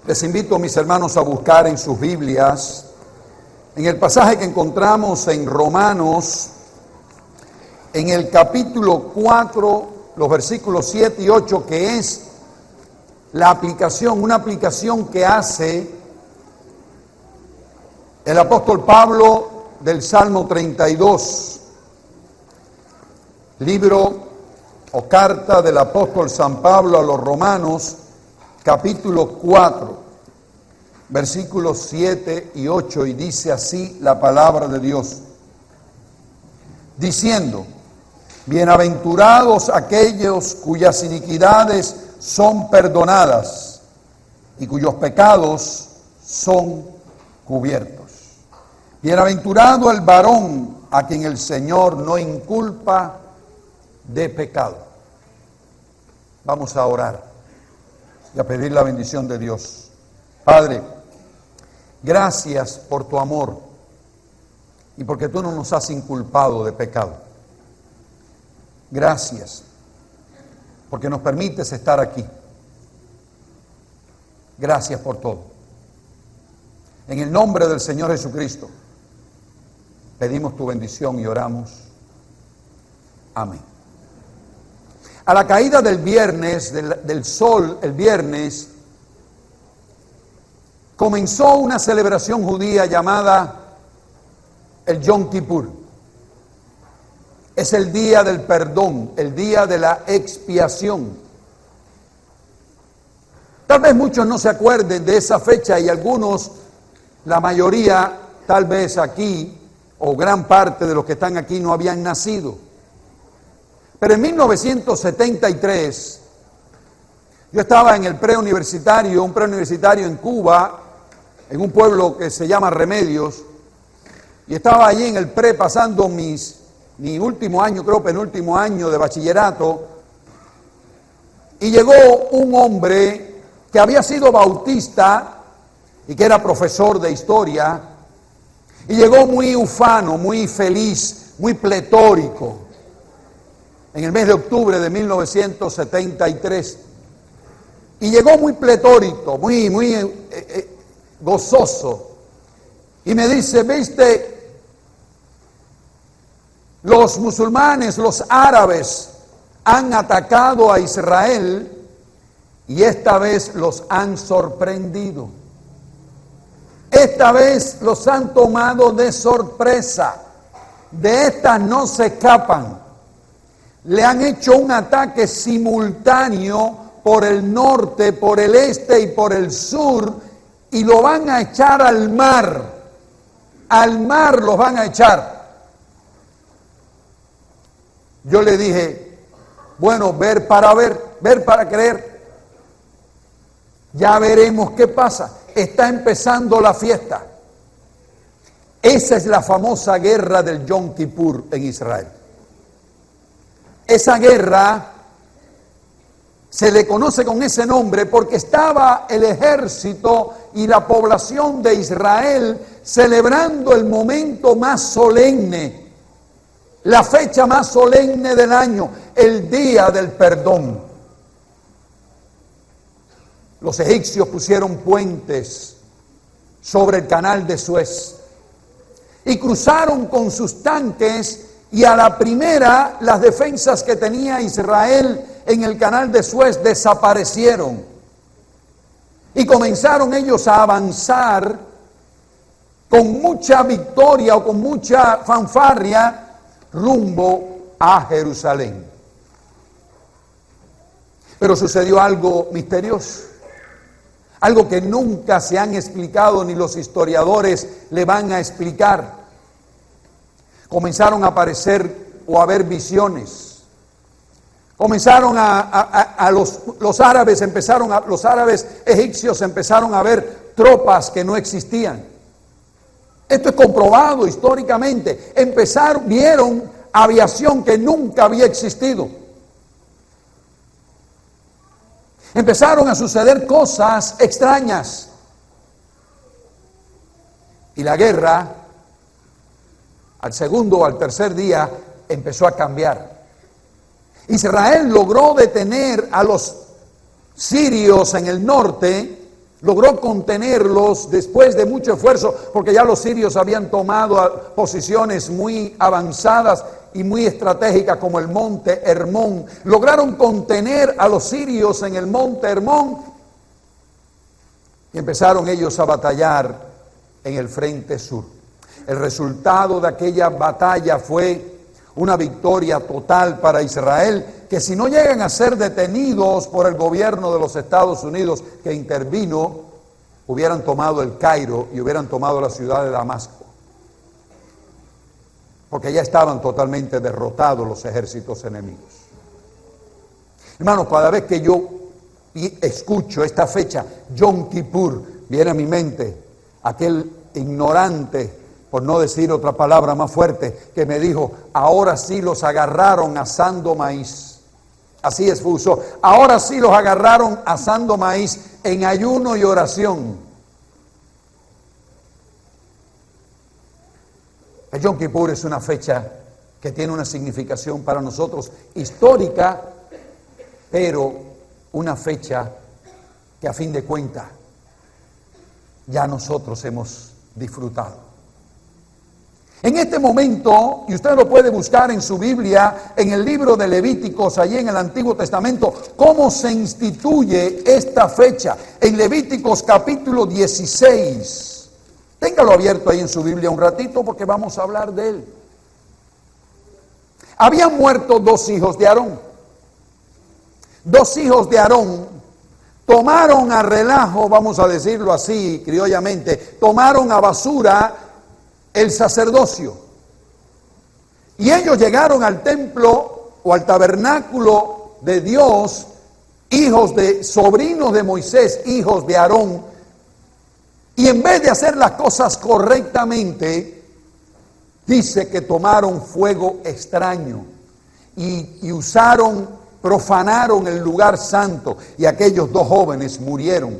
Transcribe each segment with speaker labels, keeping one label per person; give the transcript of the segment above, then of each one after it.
Speaker 1: Les invito, mis hermanos, a buscar en sus Biblias, en el pasaje que encontramos en Romanos, en el capítulo 4, los versículos 7 y 8, que es la aplicación, una aplicación que hace el apóstol Pablo del Salmo 32, libro o carta del apóstol San Pablo a los Romanos, capítulo 4, versículos 7 y 8, y dice así la palabra de Dios, diciendo: bienaventurados aquellos cuyas iniquidades son perdonadas y cuyos pecados son cubiertos. Bienaventurado el varón a quien el Señor no inculpa de pecado. Vamos a orar y a pedir la bendición de Dios. Padre, gracias por tu amor y porque tú no nos has inculpado de pecado. Gracias porque nos permites estar aquí. Gracias por todo. En el nombre del Señor Jesucristo pedimos tu bendición y oramos. Amén. A la caída del viernes, del sol, el viernes, comenzó una celebración judía llamada el Yom Kippur. Es el día del perdón, el día de la expiación. Tal vez muchos no se acuerden de esa fecha y algunos, la mayoría, tal vez aquí, o gran parte de los que están aquí no habían nacido. Pero en 1973, yo estaba en el preuniversitario, un preuniversitario en Cuba, en un pueblo que se llama Remedios, y estaba allí en el pre pasando mi último año, creo penúltimo año de bachillerato, y llegó un hombre que había sido bautista y que era profesor de historia, y llegó muy ufano, muy feliz, muy pletórico, en el mes de octubre de 1973, y llegó muy pletórico, muy gozoso, y me dice: viste, los musulmanes, los árabes han atacado a Israel y esta vez los han sorprendido. Esta vez los han tomado de sorpresa. De estas no se escapan. Le han hecho un ataque simultáneo por el norte, por el este y por el sur, y lo van a echar al mar. Al mar los van a echar. Yo le dije: bueno, ver para creer. Ya veremos qué pasa. Está empezando la fiesta. Esa es la famosa guerra del Yom Kippur en Israel. Esa guerra se le conoce con ese nombre porque estaba el ejército y la población de Israel celebrando el momento más solemne, la fecha más solemne del año, el día del perdón. Los egipcios pusieron puentes sobre el canal de Suez y cruzaron con sus tanques, y a la primera las defensas que tenía Israel en el canal de Suez desaparecieron y comenzaron ellos a avanzar con mucha victoria o con mucha fanfarria rumbo a Jerusalén. Pero sucedió algo misterioso, algo que nunca se han explicado ni los historiadores le van a explicar. Comenzaron a aparecer o a ver visiones. Comenzaron los árabes egipcios empezaron a ver tropas que no existían. Esto es comprobado históricamente. Vieron aviación que nunca había existido. Empezaron a suceder cosas extrañas. Y la guerra, al segundo o al tercer día, empezó a cambiar. Israel logró detener a los sirios en el norte Logró contenerlos después de mucho esfuerzo, porque ya los sirios habían tomado posiciones muy avanzadas y muy estratégicas como el monte Hermón. Lograron contener a los sirios en el monte Hermón y empezaron ellos a batallar en el frente sur. El resultado de aquella batalla fue una victoria total para Israel, que si no llegan a ser detenidos por el gobierno de los Estados Unidos que intervino, hubieran tomado el Cairo y hubieran tomado la ciudad de Damasco, porque ya estaban totalmente derrotados los ejércitos enemigos. Hermanos, cada vez que yo escucho esta fecha, Yom Kippur, viene a mi mente aquel ignorante, por no decir otra palabra más fuerte, que me dijo: ahora sí los agarraron asando maíz. Así expuso: ahora sí los agarraron asando maíz en ayuno y oración. El Yom Kippur es una fecha que tiene una significación para nosotros histórica, pero una fecha que a fin de cuentas ya nosotros hemos disfrutado. En este momento, y usted lo puede buscar en su Biblia, en el libro de Levíticos, allí en el Antiguo Testamento, cómo se instituye esta fecha. En Levíticos capítulo 16. Téngalo abierto ahí en su Biblia un ratito porque vamos a hablar de él. Habían muerto dos hijos de Aarón. Dos hijos de Aarón tomaron a relajo, vamos a decirlo así criollamente, tomaron a basura el sacerdocio. Y ellos llegaron al templo o al tabernáculo de Dios, sobrinos de Moisés, hijos de Aarón, y en vez de hacer las cosas correctamente, dice que tomaron fuego extraño y profanaron el lugar santo, y aquellos dos jóvenes murieron.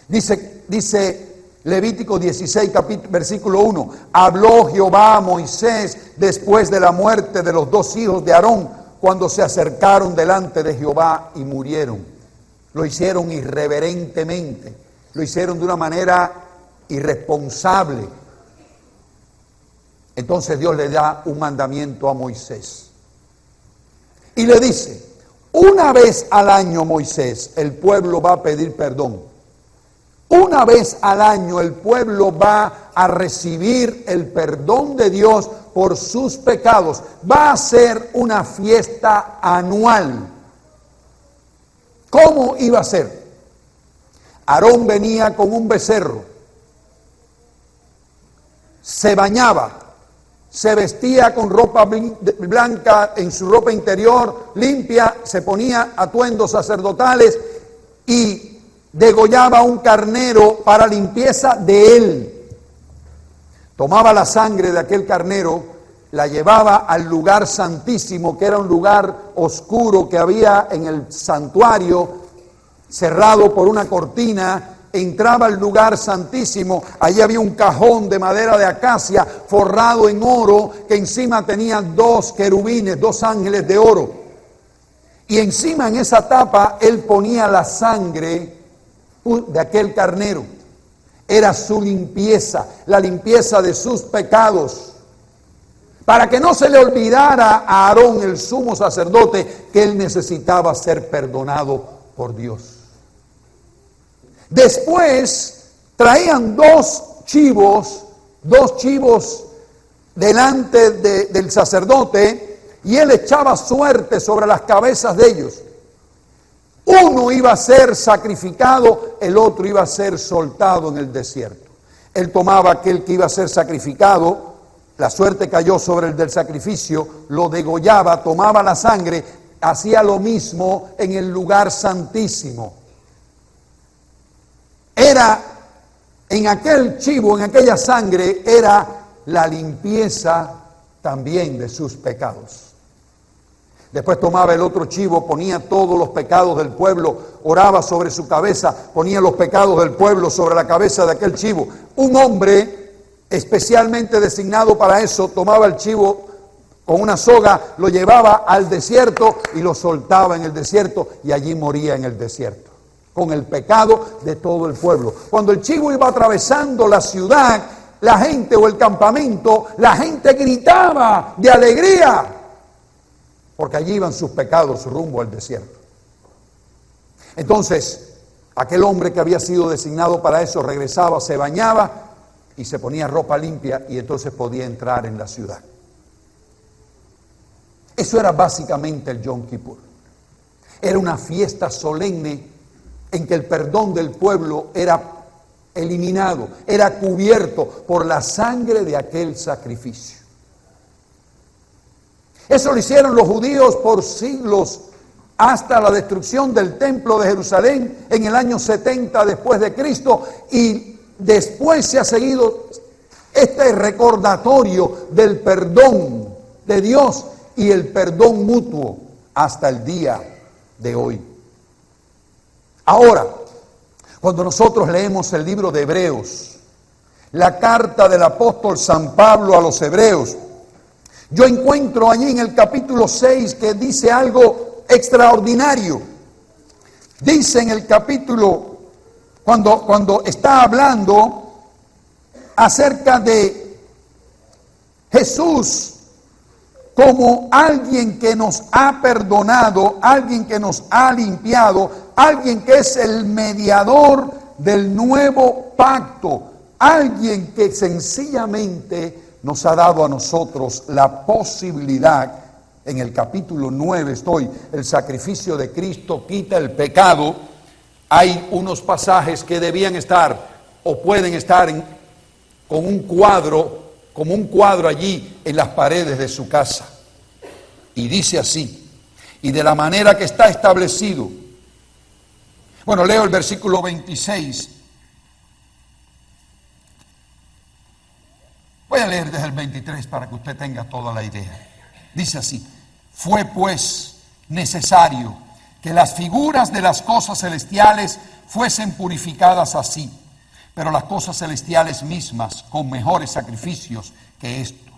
Speaker 1: Dice Levítico 16, versículo 1, habló Jehová a Moisés después de la muerte de los dos hijos de Aarón, cuando se acercaron delante de Jehová y murieron. Lo hicieron irreverentemente, lo hicieron de una manera irresponsable. Entonces Dios le da un mandamiento a Moisés y le dice: una vez al año, Moisés, el pueblo va a pedir perdón. Una vez al año el pueblo va a recibir el perdón de Dios por sus pecados. Va a ser una fiesta anual. ¿Cómo iba a ser? Aarón venía con un becerro, se bañaba, se vestía con ropa blanca, en su ropa interior limpia, se ponía atuendos sacerdotales y degollaba un carnero para limpieza de él. Tomaba la sangre de aquel carnero, la llevaba al lugar santísimo, que era un lugar oscuro que había en el santuario, cerrado por una cortina. Entraba al lugar santísimo, allí había un cajón de madera de acacia forrado en oro, que encima tenía dos querubines, dos ángeles de oro. Y encima en esa tapa él ponía la sangre de aquel carnero. Era su limpieza, la limpieza de sus pecados, para que no se le olvidara a Aarón, el sumo sacerdote, que él necesitaba ser perdonado por Dios. Después traían dos chivos delante del sacerdote, y él echaba suerte sobre las cabezas de ellos. Uno iba a ser sacrificado, el otro iba a ser soltado en el desierto. Él tomaba aquel que iba a ser sacrificado, la suerte cayó sobre el del sacrificio, lo degollaba, tomaba la sangre, hacía lo mismo en el lugar santísimo. Era en aquel chivo, en aquella sangre, era la limpieza también de sus pecados. Después tomaba el otro chivo, ponía todos los pecados del pueblo, oraba sobre su cabeza, ponía los pecados del pueblo sobre la cabeza de aquel chivo. Un hombre especialmente designado para eso tomaba el chivo con una soga, lo llevaba al desierto y lo soltaba en el desierto, y allí moría en el desierto. con el pecado de todo el pueblo. Cuando el chivo iba atravesando la ciudad, la gente o el campamento, la gente gritaba de alegría, porque allí iban sus pecados rumbo al desierto. Entonces, aquel hombre que había sido designado para eso regresaba, se bañaba y se ponía ropa limpia y entonces podía entrar en la ciudad. Eso era básicamente el Yom Kippur. Era una fiesta solemne en que el perdón del pueblo era eliminado, era cubierto por la sangre de aquel sacrificio. Eso lo hicieron los judíos por siglos, hasta la destrucción del templo de Jerusalén en el año 70 después de Cristo, y después se ha seguido este recordatorio del perdón de Dios y el perdón mutuo hasta el día de hoy. Ahora, cuando nosotros leemos el libro de Hebreos, la carta del apóstol San Pablo a los Hebreos, yo encuentro allí en el capítulo 6 que dice algo extraordinario. Dice en el capítulo, cuando está hablando acerca de Jesús como alguien que nos ha perdonado, alguien que nos ha limpiado, alguien que es el mediador del nuevo pacto, alguien que sencillamente nos ha dado a nosotros la posibilidad. En el capítulo 9 el sacrificio de Cristo quita el pecado. Hay unos pasajes que debían estar o pueden estar con un cuadro, como un cuadro allí en las paredes de su casa. Y dice así: y de la manera que está establecido. Bueno, leo el versículo 26. Voy a leer desde el 23 para que usted tenga toda la idea. Dice así: fue pues necesario que las figuras de las cosas celestiales fuesen purificadas así, pero las cosas celestiales mismas con mejores sacrificios que esto.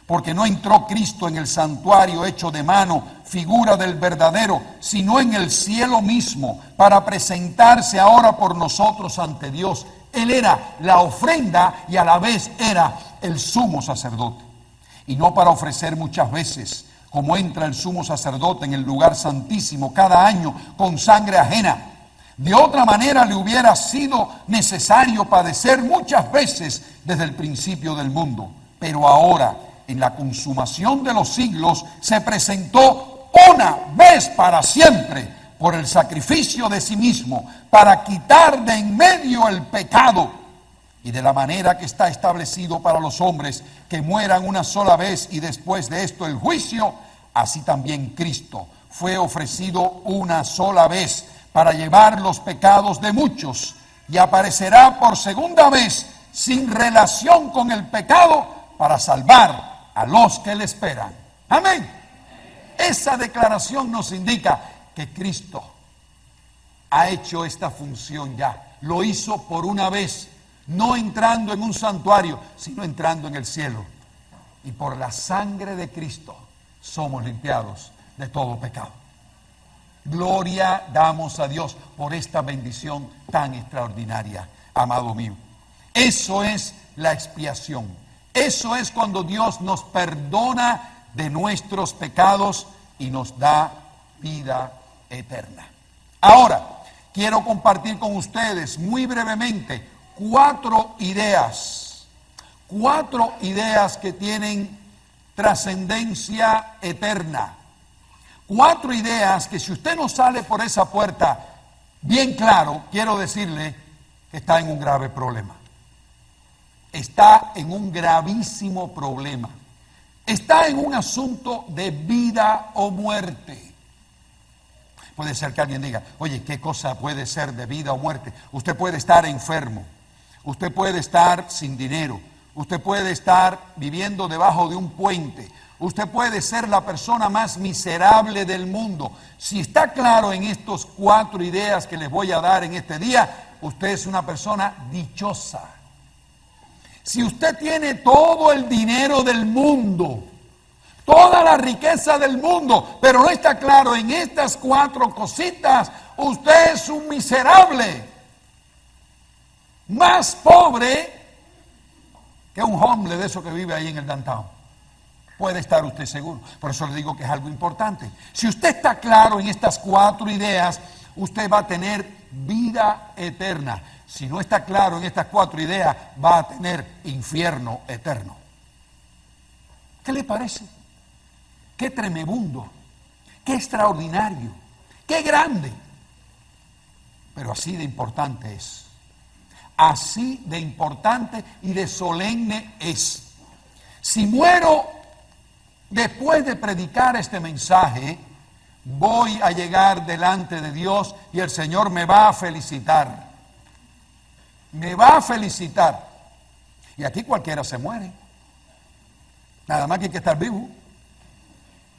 Speaker 1: Porque no entró Cristo en el santuario hecho de mano, figura del verdadero, sino en el cielo mismo, para presentarse ahora por nosotros ante Dios. Él era la ofrenda y a la vez era el sumo sacerdote. Y no para ofrecer muchas veces, como entra el sumo sacerdote en el lugar santísimo cada año con sangre ajena. De otra manera le hubiera sido necesario padecer muchas veces desde el principio del mundo. Pero ahora, en la consumación de los siglos, se presentó una vez para siempre por el sacrificio de sí mismo, para quitar de en medio el pecado. Y de la manera que está establecido para los hombres que mueran una sola vez y después de esto el juicio, así también Cristo fue ofrecido una sola vez para llevar los pecados de muchos, y aparecerá por segunda vez sin relación con el pecado para salvar a los que le esperan. Amén. Esa declaración nos indica que Cristo ha hecho esta función ya. Lo hizo por una vez, no entrando en un santuario, sino entrando en el cielo. Y por la sangre de Cristo somos limpiados de todo pecado. Gloria damos a Dios por esta bendición tan extraordinaria, amado mío. Eso es la expiación. Eso es cuando Dios nos perdona de nuestros pecados y nos da vida eterna. Ahora, quiero compartir con ustedes muy brevemente cuatro ideas que tienen trascendencia eterna. Cuatro ideas que si usted no sale por esa puerta bien claro, quiero decirle que está en un grave problema. Está en un gravísimo problema. Está en un asunto de vida o muerte. Puede ser que alguien diga, oye, ¿qué cosa puede ser de vida o muerte? Usted puede estar enfermo, usted puede estar sin dinero, usted puede estar viviendo debajo de un puente, usted puede ser la persona más miserable del mundo. Si está claro en estas cuatro ideas que les voy a dar en este día, usted es una persona dichosa. Si usted tiene todo el dinero del mundo, toda la riqueza del mundo, pero no está claro en estas cuatro cositas, usted es un miserable, más pobre que un hombre de esos que vive ahí en el downtown. Puede estar usted seguro. Por eso le digo que es algo importante. Si usted está claro en estas 4 ideas, usted va a tener vida eterna. Si no está claro en estas 4 ideas, va a tener infierno eterno. ¿Qué le parece? Qué tremebundo, qué extraordinario, qué grande. Pero así de importante es. Así de importante y de solemne es. Si muero después de predicar este mensaje, voy a llegar delante de Dios y el Señor me va a felicitar. Me va a felicitar. Y aquí cualquiera se muere. Nada más que hay que estar vivo.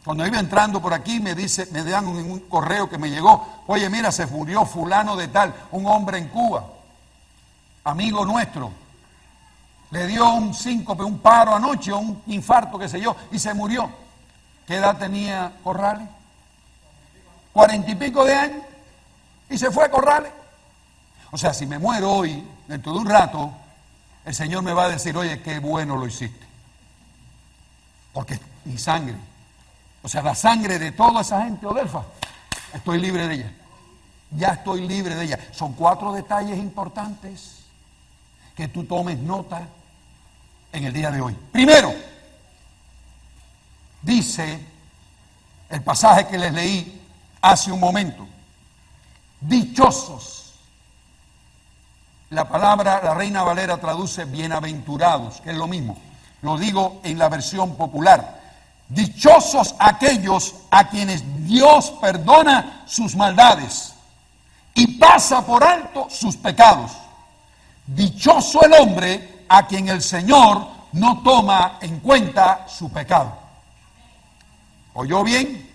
Speaker 1: Cuando iba entrando por aquí me dan un correo que me llegó. Oye, mira, se murió fulano de tal, un hombre en Cuba, amigo nuestro. Le dio un síncope, un paro anoche, un infarto, qué sé yo, y se murió. ¿Qué edad tenía Corrales? 40 y pico de años. Y se fue a Corrales. O sea, si me muero hoy, dentro de un rato, el Señor me va a decir, oye, qué bueno lo hiciste. Porque mi sangre, o sea, la sangre de toda esa gente, Odelfa, estoy libre de ella. Ya estoy libre de ella. Son 4 detalles importantes que tú tomes nota en el día de hoy. Primero, dice el pasaje que les leí hace un momento, dichosos. La palabra, la Reina Valera traduce bienaventurados, que es lo mismo. Lo digo en la versión popular. Dichosos aquellos a quienes Dios perdona sus maldades y pasa por alto sus pecados. Dichoso el hombre a quien el Señor no toma en cuenta su pecado. ¿Oyó bien?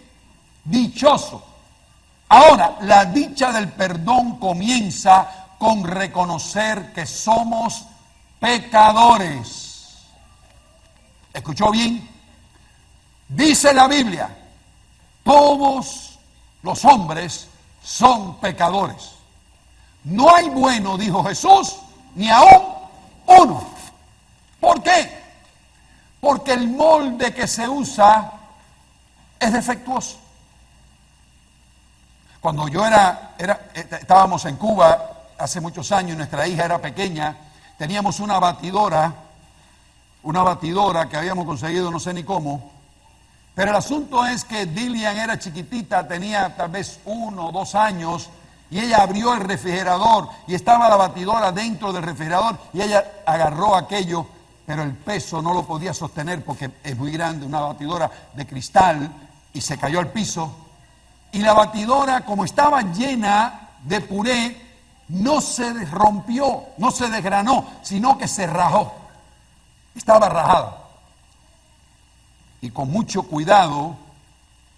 Speaker 1: Dichoso. Ahora, la dicha del perdón comienza con reconocer que somos pecadores. ¿Escuchó bien? Dice la Biblia, todos los hombres son pecadores. No hay bueno, dijo Jesús, ni aún uno. ¿Por qué? Porque el molde que se usa es defectuoso. Cuando yo estábamos en Cuba hace muchos años, nuestra hija era pequeña, teníamos una batidora que habíamos conseguido no sé ni cómo, pero el asunto es que Dilian era chiquitita, tenía tal vez 1 o 2 años, y ella abrió el refrigerador y estaba la batidora dentro del refrigerador y ella agarró aquello, pero el peso no lo podía sostener porque es muy grande, una batidora de cristal, y se cayó al piso. Y la batidora, como estaba llena de puré, no se rompió, no se desgranó, sino que se rajó. Estaba rajada. Y con mucho cuidado,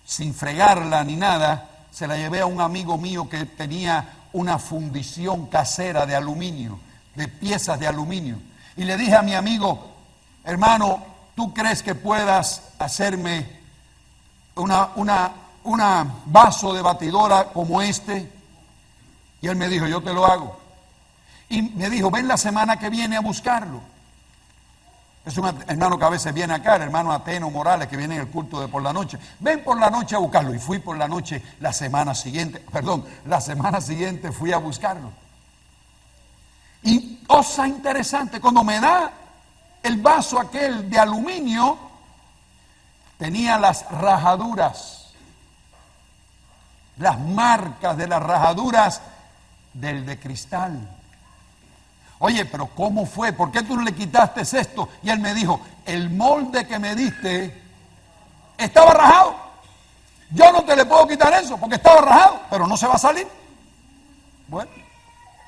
Speaker 1: sin fregarla ni nada, se la llevé a un amigo mío que tenía una fundición casera de aluminio, de piezas de aluminio. Y le dije a mi amigo, hermano, ¿tú crees que puedas hacerme una vaso de batidora como este? Y él me dijo, yo te lo hago. Y me dijo, ven la semana que viene a buscarlo. Es un hermano que a veces viene acá, el hermano Ateno Morales, que viene en el culto de por la noche. Ven por la noche a buscarlo. Y fui por la noche la semana siguiente fui a buscarlo. Y cosa interesante, cuando me da el vaso aquel de aluminio, tenía las rajaduras, las marcas de las rajaduras del de cristal. Oye, pero ¿cómo fue? ¿Por qué tú no le quitaste esto? Y él me dijo, el molde que me diste estaba rajado. Yo no te le puedo quitar eso porque estaba rajado, pero no se va a salir. Bueno,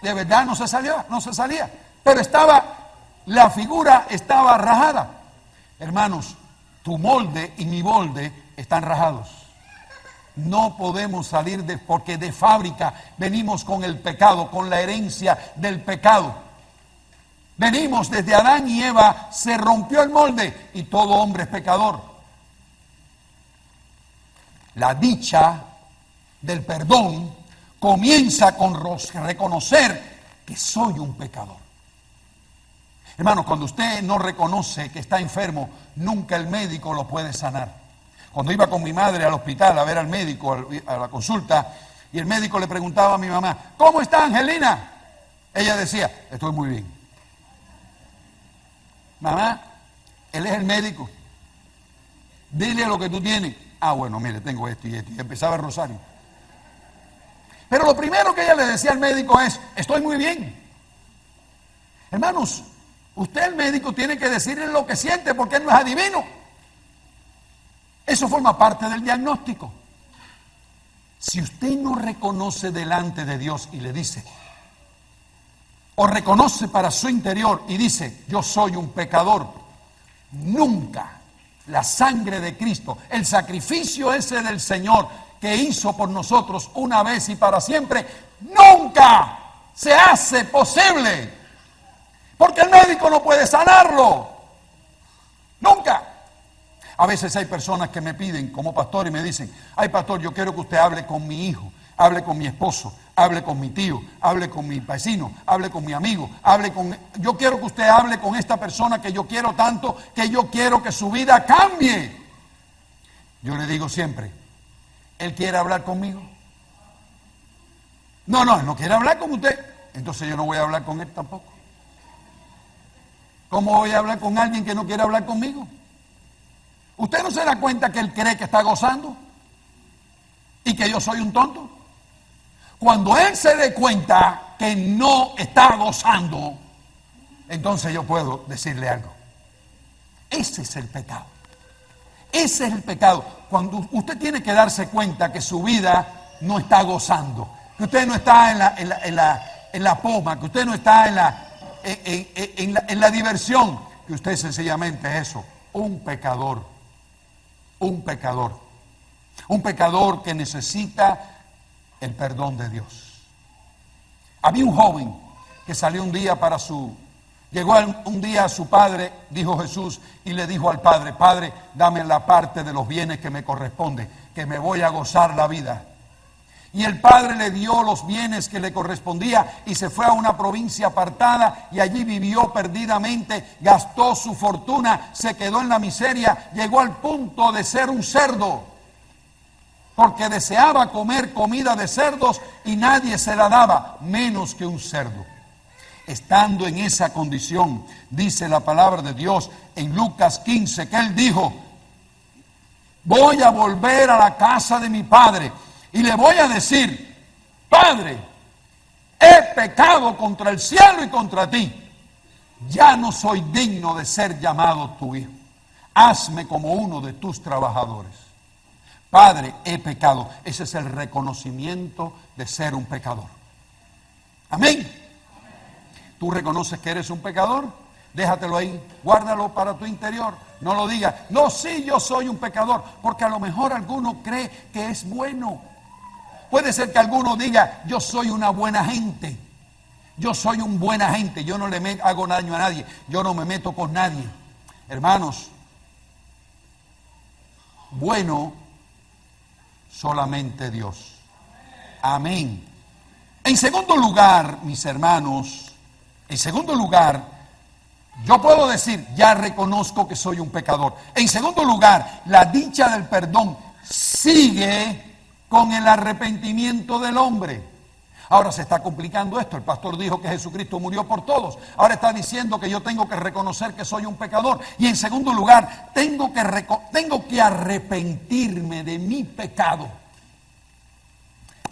Speaker 1: de verdad no se salía. Pero la figura estaba rajada. Hermanos, tu molde y mi molde están rajados. No podemos salir porque de fábrica venimos con el pecado, con la herencia del pecado. Venimos desde Adán y Eva, se rompió el molde y todo hombre es pecador. La dicha del perdón comienza con reconocer que soy un pecador. Hermano, cuando usted no reconoce que está enfermo, nunca el médico lo puede sanar. Cuando iba con mi madre al hospital a ver al médico, a la consulta, y el médico le preguntaba a mi mamá, ¿cómo está Angelina? Ella decía, estoy muy bien. Mamá, él es el médico. Dile lo que tú tienes. Ah, bueno, mire, tengo esto y esto. Y empezaba el rosario. Pero lo primero que ella le decía al médico es, estoy muy bien. Hermanos, usted el médico tiene que decirle lo que siente porque él no es adivino. Eso forma parte del diagnóstico. Si usted no reconoce delante de Dios y le dice, o reconoce para su interior y dice, yo soy un pecador, nunca la sangre de Cristo, el sacrificio ese del Señor que hizo por nosotros una vez y para siempre, nunca se hace posible. Porque el médico no puede sanarlo. Nunca. A veces hay personas que me piden como pastor y me dicen, ay pastor, yo quiero que usted hable con mi hijo, hable con mi esposo, hable con mi tío, hable con mi vecino, hable con mi amigo, yo quiero que usted hable con esta persona que yo quiero tanto, que yo quiero que su vida cambie. Yo le digo siempre, ¿él quiere hablar conmigo? No, él no quiere hablar con usted. Entonces yo no voy a hablar con él tampoco. ¿Cómo voy a hablar con alguien que no quiere hablar conmigo? ¿Usted no se da cuenta que él cree que está gozando? ¿Y que yo soy un tonto? Cuando él se dé cuenta que no está gozando, entonces yo puedo decirle algo. Ese es el pecado. Ese es el pecado. Cuando usted tiene que darse cuenta que su vida no está gozando, que usted no está en la poma, que usted no está en la diversión, que usted sencillamente es eso, un pecador. Un pecador. Un pecador que necesita el perdón de Dios. Había un joven que salió un día llegó un día a su padre, dijo Jesús, y le dijo al padre, Padre, dame la parte de los bienes que me corresponde, que me voy a gozar la vida. Y el padre le dio los bienes que le correspondía y se fue a una provincia apartada y allí vivió perdidamente, gastó su fortuna, se quedó en la miseria, llegó al punto de ser un cerdo, porque deseaba comer comida de cerdos y nadie se la daba, menos que un cerdo. Estando en esa condición, dice la palabra de Dios en Lucas 15, que él dijo, voy a volver a la casa de mi padre y le voy a decir, Padre, he pecado contra el cielo y contra ti. Ya no soy digno de ser llamado tu hijo. Hazme como uno de tus trabajadores. Padre, he pecado. Ese es el reconocimiento de ser un pecador. Amén. ¿Tú reconoces que eres un pecador? Déjatelo ahí, guárdalo para tu interior. No lo digas, no, sí, yo soy un pecador, porque a lo mejor alguno cree que es bueno. Puede ser que alguno diga, yo soy una buena gente, yo soy un buena gente, yo no le hago daño a nadie, yo no me meto con nadie. Hermanos, bueno, solamente Dios. Amén. En segundo lugar, mis hermanos, en segundo lugar, yo puedo decir, ya reconozco que soy un pecador. En segundo lugar, la dicha del perdón sigue con el arrepentimiento del hombre. Ahora se está complicando esto. El pastor dijo que Jesucristo murió por todos. Ahora está diciendo que yo tengo que reconocer que soy un pecador. Y en segundo lugar, tengo que arrepentirme de mi pecado.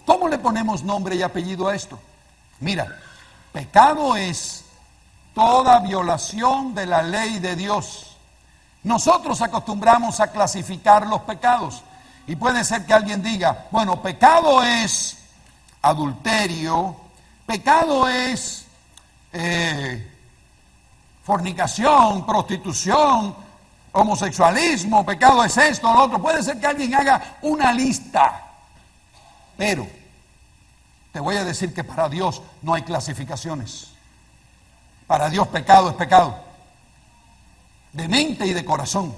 Speaker 1: ¿Cómo le ponemos nombre y apellido a esto? Mira, pecado es toda violación de la ley de Dios. Nosotros acostumbramos a clasificar los pecados. Y puede ser que alguien diga, bueno, pecado es adulterio, pecado es fornicación, prostitución, homosexualismo, pecado es esto, lo otro. Puede ser que alguien haga una lista, pero te voy a decir que para Dios no hay clasificaciones. Para Dios pecado es pecado, de mente y de corazón.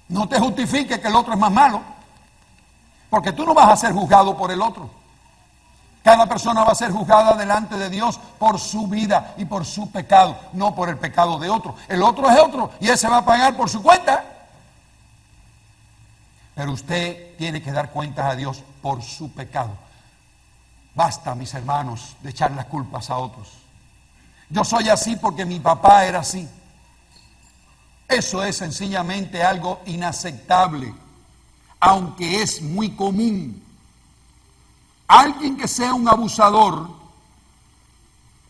Speaker 1: No te justifique que el otro es más malo, Porque tú no vas a ser juzgado por el otro. Cada persona va a ser juzgada delante de Dios por su vida y por su pecado, no por el pecado de otro. El otro es otro y él se va a pagar por su cuenta. Pero usted tiene que dar cuentas a Dios por su pecado. Basta, mis hermanos, de echar las culpas a otros. Yo soy así porque mi papá era así. Eso es sencillamente algo inaceptable, aunque es muy común. Alguien que sea un abusador,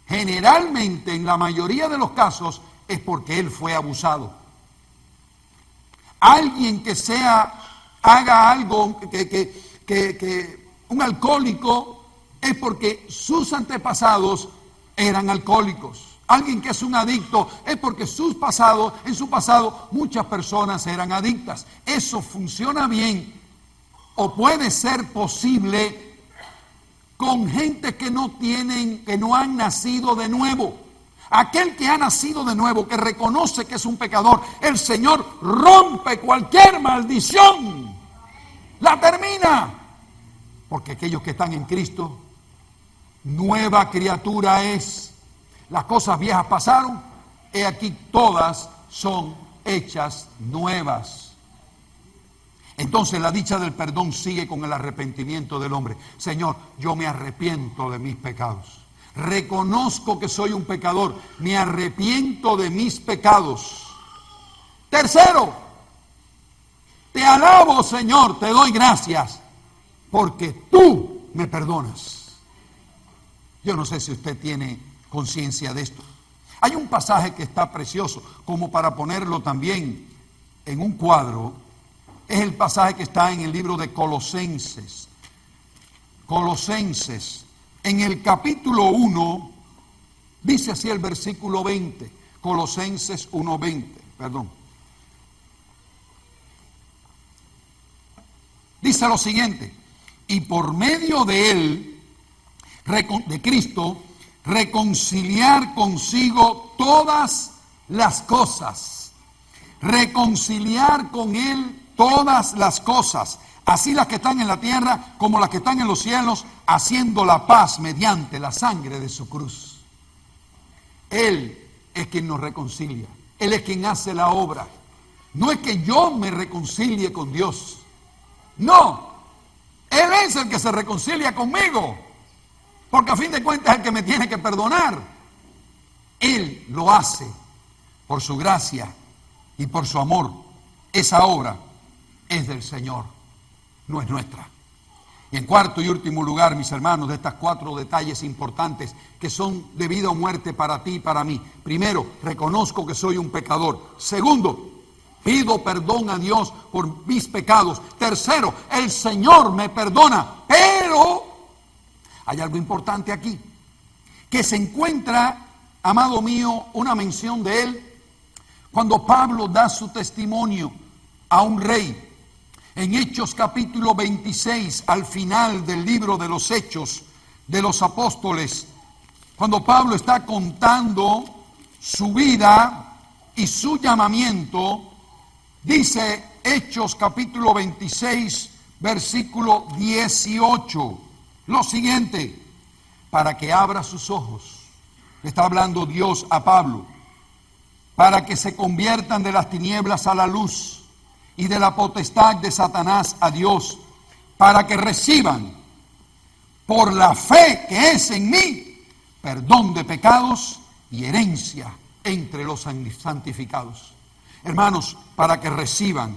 Speaker 1: generalmente, en la mayoría de los casos, es porque él fue abusado. Alguien que haga algo, que un alcohólico, es porque sus antepasados eran alcohólicos. Alguien que es un adicto es porque en su pasado muchas personas eran adictas. Eso funciona bien o puede ser posible con gente que no han nacido de nuevo. Aquel que ha nacido de nuevo, que reconoce que es un pecador, el Señor rompe cualquier maldición, la termina. Porque aquellos que están en Cristo, nueva criatura es. Las cosas viejas pasaron, he aquí todas son hechas nuevas. Entonces la dicha del perdón sigue con el arrepentimiento del hombre. Señor, yo me arrepiento de mis pecados. Reconozco que soy un pecador. Me arrepiento de mis pecados. Tercero, te alabo, Señor, te doy gracias, porque tú me perdonas. Yo no sé si usted tiene conciencia de esto. Hay un pasaje que está precioso, como para ponerlo también en un cuadro. Es el pasaje que está en el libro de Colosenses. Colosenses, en el capítulo 1, dice así el versículo 20. Colosenses 1:20, perdón. Dice lo siguiente: y por medio de él, de Cristo, reconciliar consigo todas las cosas. Reconciliar con él todas las cosas, así las que están en la tierra como las que están en los cielos, haciendo la paz mediante la sangre de su cruz. Él es quien nos reconcilia. Él es quien hace la obra. No es que yo me reconcilie con Dios. No. Él es el que se reconcilia conmigo. Porque a fin de cuentas es el que me tiene que perdonar. Él lo hace por su gracia y por su amor. Esa obra es del Señor, no es nuestra. Y en cuarto y último lugar, mis hermanos, de estos 4 detalles importantes que son de vida o muerte para ti y para mí. Primero, reconozco que soy un pecador. Segundo, pido perdón a Dios por mis pecados. Tercero, el Señor me perdona. Pero hay algo importante aquí, que se encuentra, amado mío, una mención de él cuando Pablo da su testimonio a un rey. En Hechos capítulo 26, al final del libro de los Hechos de los Apóstoles, cuando Pablo está contando su vida y su llamamiento, dice Hechos capítulo 26, versículo 18, lo siguiente: para que abra sus ojos, le está hablando Dios a Pablo, para que se conviertan de las tinieblas a la luz y de la potestad de Satanás a Dios, para que reciban por la fe que es en mí perdón de pecados y herencia entre los santificados. Hermanos, para que reciban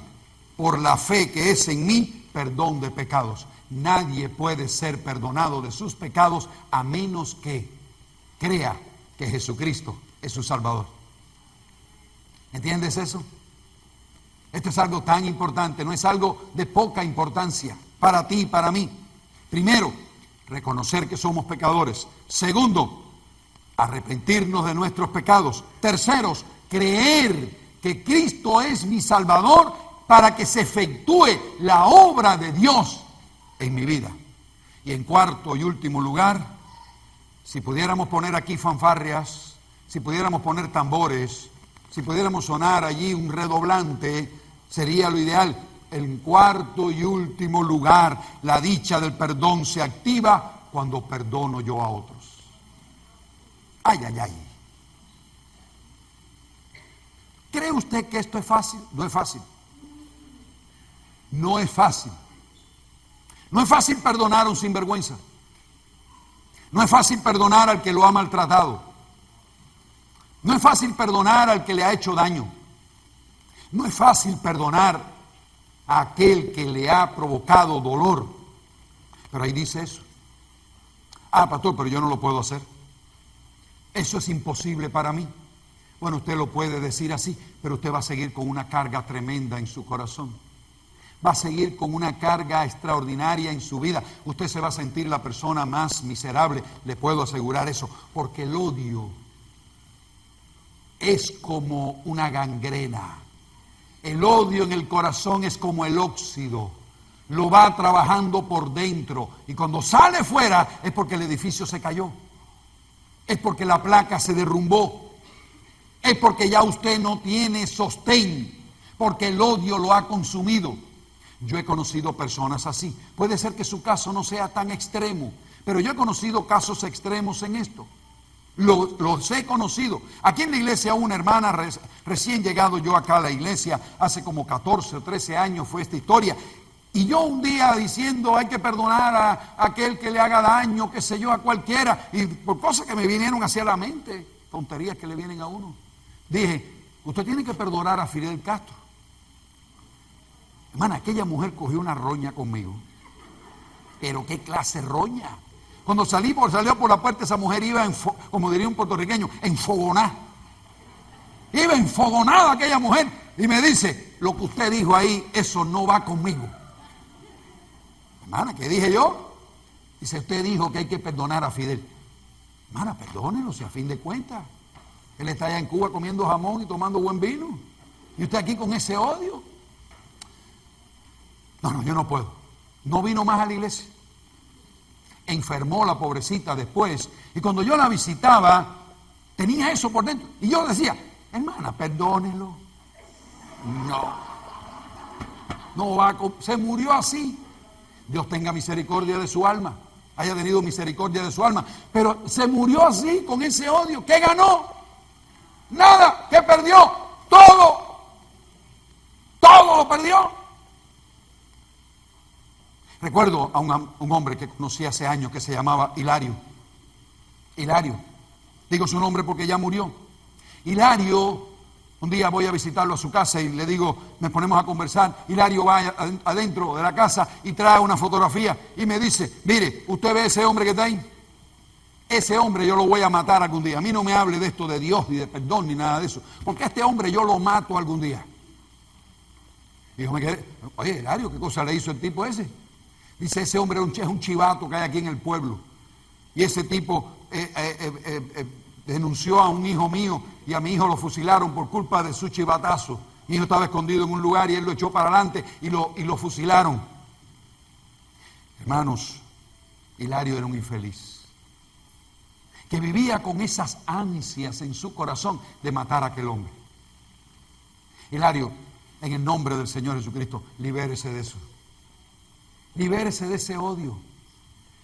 Speaker 1: por la fe que es en mí perdón de pecados. Nadie puede ser perdonado de sus pecados a menos que crea que Jesucristo es su Salvador. ¿Entiendes eso? Esto es algo tan importante, no es algo de poca importancia para ti y para mí. Primero, reconocer que somos pecadores. Segundo, arrepentirnos de nuestros pecados. Tercero, creer que Cristo es mi Salvador para que se efectúe la obra de Dios en mi vida. Y en cuarto y último lugar, si pudiéramos poner aquí fanfarrias, si pudiéramos poner tambores, si pudiéramos sonar allí un redoblante, sería lo ideal. En cuarto y último lugar, la dicha del perdón se activa cuando perdono yo a otros. Ay, ay, ay. ¿Cree usted que esto es fácil? No es fácil. No es fácil. No es fácil perdonar a un sinvergüenza. No es fácil perdonar al que lo ha maltratado. No es fácil perdonar al que le ha hecho daño. No es fácil perdonar a aquel que le ha provocado dolor. Pero ahí dice eso. Ah, pastor, pero yo no lo puedo hacer. Eso es imposible para mí. Bueno, usted lo puede decir así, pero usted va a seguir con una carga tremenda en su corazón. Va a seguir con una carga extraordinaria en su vida. Usted se va a sentir la persona más miserable, le puedo asegurar eso, porque el odio es como una gangrena. El odio en el corazón es como el óxido. Lo va trabajando por dentro y cuando sale fuera es porque el edificio se cayó. Es porque la placa se derrumbó. Es porque ya usted no tiene sostén, porque el odio lo ha consumido. Yo he conocido personas así. Puede ser que su caso no sea tan extremo, pero yo he conocido casos extremos en esto. Los he conocido. Aquí en la iglesia una hermana, recién llegado yo acá a la iglesia, hace como 14 o 13 años fue esta historia. Y yo un día diciendo hay que perdonar a aquel que le haga daño, qué sé yo, a cualquiera. Y por cosas que me vinieron hacia la mente, tonterías que le vienen a uno. Dije, usted tiene que perdonar a Fidel Castro. Hermana, aquella mujer cogió una roña conmigo. Pero qué clase de roña. Cuando salió por la puerta, esa mujer iba, como diría un puertorriqueño, enfogonada. Iba enfogonada aquella mujer. Y me dice, lo que usted dijo ahí, eso no va conmigo. Hermana, ¿qué dije yo? Dice, usted dijo que hay que perdonar a Fidel. Hermana, perdónenlo, si a fin de cuentas. Él está allá en Cuba comiendo jamón y tomando buen vino. Y usted aquí con ese odio. No, yo no puedo. No vino más a la iglesia. Enfermó la pobrecita después. Y cuando yo la visitaba, tenía eso por dentro. Y yo decía, hermana, perdónelo. No va a... Se murió así. Dios tenga misericordia de su alma. Haya tenido misericordia de su alma. Pero se murió así, con ese odio. ¿Qué ganó? Nada. ¿Qué perdió? Todo. Todo lo perdió. Recuerdo a un hombre que conocí hace años que se llamaba Hilario. Hilario. Digo su nombre porque ya murió. Hilario, un día voy a visitarlo a su casa y le digo, nos ponemos a conversar. Hilario va adentro de la casa y trae una fotografía y me dice, mire, ¿usted ve ese hombre que está ahí? Ese hombre yo lo voy a matar algún día. A mí no me hable de esto de Dios ni de perdón ni nada de eso. Porque a este hombre yo lo mato algún día. Y yo me quedé, oye, Hilario, ¿qué cosa le hizo el tipo ese? Dice, ese hombre es un chivato que hay aquí en el pueblo. Y ese tipo denunció a un hijo mío y a mi hijo lo fusilaron por culpa de su chivatazo. Mi hijo estaba escondido en un lugar y él lo echó para adelante y lo fusilaron. Hermanos, Hilario era un infeliz que vivía con esas ansias en su corazón de matar a aquel hombre. Hilario, en el nombre del Señor Jesucristo, libérese de eso. Libérese de ese odio.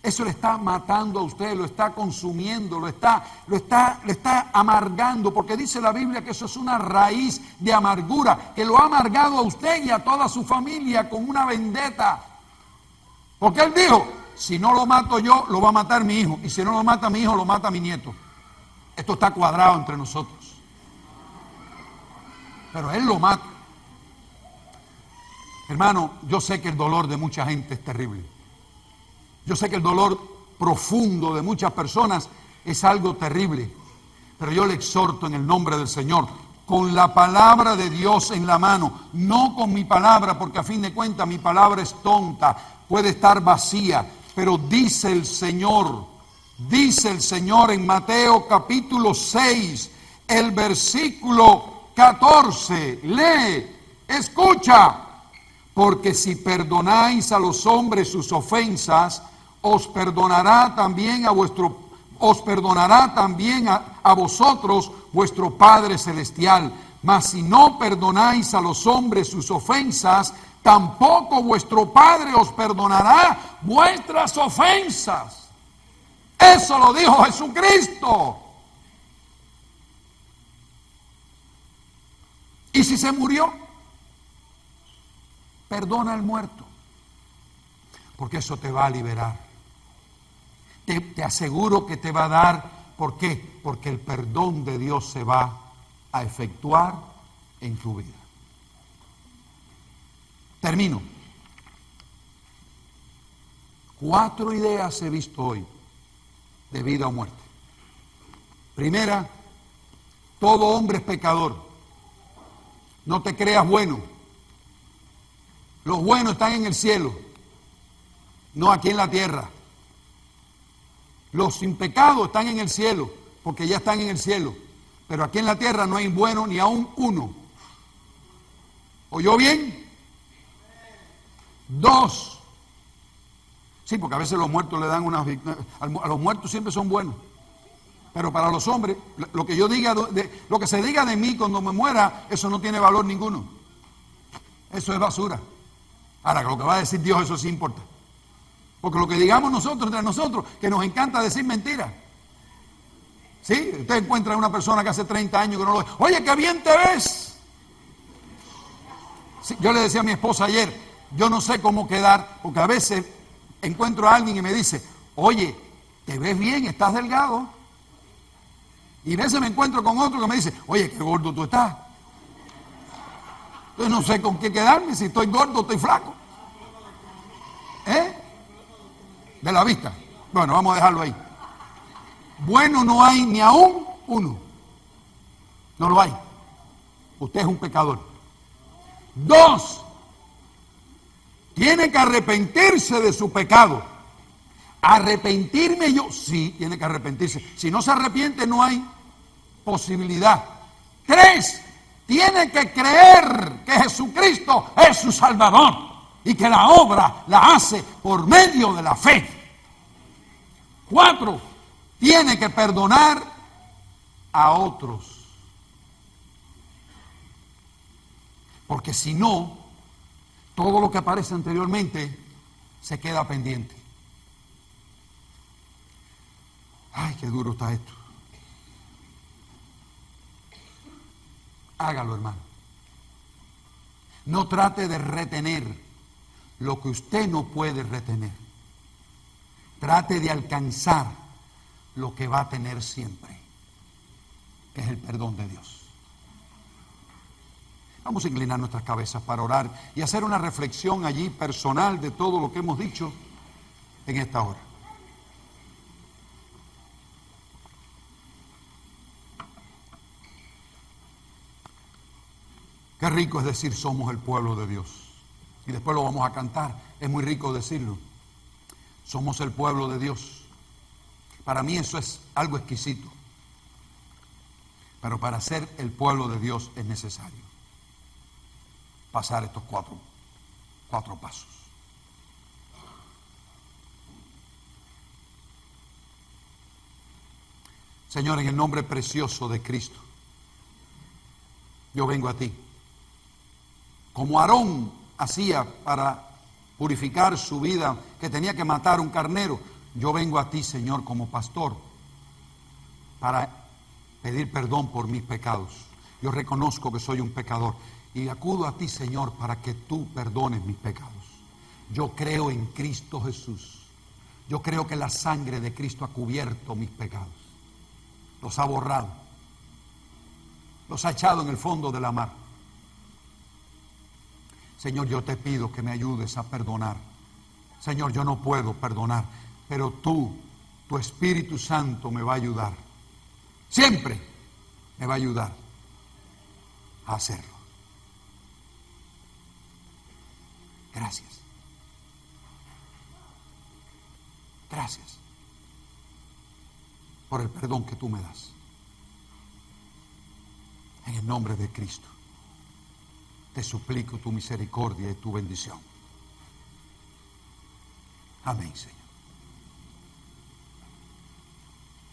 Speaker 1: Eso le está matando a usted, lo está consumiendo, lo está amargando, porque dice la Biblia que eso es una raíz de amargura, que lo ha amargado a usted y a toda su familia con una vendetta. Porque él dijo, si no lo mato yo, lo va a matar mi hijo, y si no lo mata mi hijo, lo mata mi nieto. Esto está cuadrado entre nosotros. Pero él lo mata. Hermano, yo sé que el dolor de mucha gente es terrible. Yo sé que el dolor profundo de muchas personas es algo terrible. Pero yo le exhorto en el nombre del Señor, con la palabra de Dios en la mano, no con mi palabra, porque a fin de cuentas mi palabra es tonta, puede estar vacía. Pero dice el Señor en Mateo capítulo 6, el versículo 14, lee, escucha. Porque si perdonáis a los hombres sus ofensas, os perdonará también a vosotros vuestro Padre Celestial. Mas si no perdonáis a los hombres sus ofensas, tampoco vuestro Padre os perdonará vuestras ofensas. Eso lo dijo Jesucristo. Y si se murió, perdona al muerto, porque eso te va a liberar. Te aseguro que te va a dar. ¿Por qué? Porque el perdón de Dios se va a efectuar en tu vida. Termino. 4 ideas he visto hoy de vida o muerte. Primera, todo hombre es pecador. No te creas bueno. Los buenos están en el cielo, no aquí en la tierra. Los sin pecado están en el cielo, porque ya están en el cielo. Pero aquí en la tierra no hay bueno ni aún uno. ¿Oyó bien? 2. Sí, porque a veces los muertos le dan unas... A los muertos siempre son buenos. Pero para los hombres, lo que yo diga, lo que se diga de mí cuando me muera, eso no tiene valor ninguno. Eso es basura. Ahora, lo que va a decir Dios, eso sí importa. Porque lo que digamos nosotros, entre nosotros, que nos encanta decir mentiras. ¿Sí? Usted encuentra a una persona que hace 30 años que no lo ve. Oye, qué bien te ves. Sí, yo le decía a mi esposa ayer, yo no sé cómo quedar, porque a veces encuentro a alguien y me dice, oye, te ves bien, estás delgado. Y a veces me encuentro con otro que me dice, oye, qué gordo tú estás. Entonces no sé con qué quedarme, si estoy gordo o estoy flaco. De la vista. Bueno, vamos a dejarlo ahí. Bueno no hay ni aún uno. No lo hay. Usted es un pecador. 2. Tiene que arrepentirse de su pecado. ¿Arrepentirme yo? Sí, tiene que arrepentirse. Si no se arrepiente, no hay posibilidad. 3. Tiene que creer que Jesucristo es su Salvador y que la obra la hace por medio de la fe. 4. Tiene que perdonar a otros. Porque si no, todo lo que aparece anteriormente se queda pendiente. Ay, qué duro está esto. Hágalo, hermano. No trate de retener lo que usted no puede retener. Trate de alcanzar lo que va a tener siempre, que es el perdón de Dios. Vamos a inclinar nuestras cabezas para orar y hacer una reflexión allí personal de todo lo que hemos dicho en esta hora. Qué rico es decir somos el pueblo de Dios. Y después lo vamos a cantar. Es muy rico decirlo. Somos el pueblo de Dios. Para mí eso es algo exquisito. Pero para ser el pueblo de Dios es necesario pasar estos cuatro pasos. Señor, en el nombre precioso de Cristo, yo vengo a ti. Como Aarón hacía para purificar su vida, que tenía que matar un carnero, yo vengo a ti, Señor, como pastor, para pedir perdón por mis pecados. Yo reconozco que soy un pecador y acudo a ti, Señor, para que tú perdones mis pecados. Yo creo en Cristo Jesús. Yo creo que la sangre de Cristo ha cubierto mis pecados. Los ha borrado. Los ha echado en el fondo de la mar. Señor, yo te pido que me ayudes a perdonar. Señor, yo no puedo perdonar, pero tú, tu Espíritu Santo me va a ayudar. Siempre me va a ayudar a hacerlo. Gracias. Gracias por el perdón que tú me das. En el nombre de Cristo, te suplico tu misericordia y tu bendición. Amén, Señor.